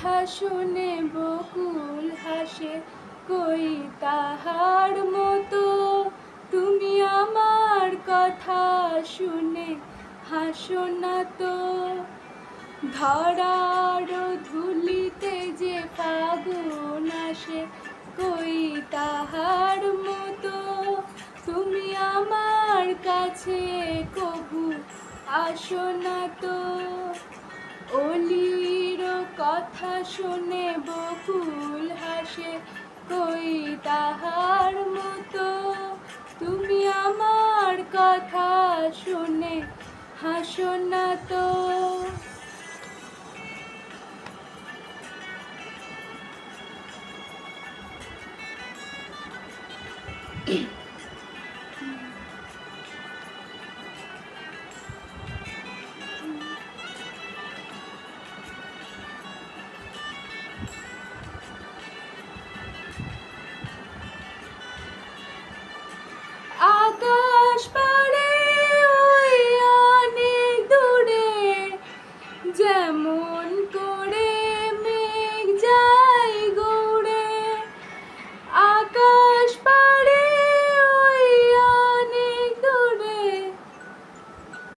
কথা শুনে বকুল হাসে, কই তাহার মতো তুমি আমার কথা শুনে হাসো না তো। ধরার ধুলিতে যে ফাগুন আসে, কই তাহার মতো তুমি আমার কাছে কভু আসো না তো। অলির কথা শুনে বকুল হাসে, কই তাহার মতো তুমি আমার কথা শুনে হাসো না তো।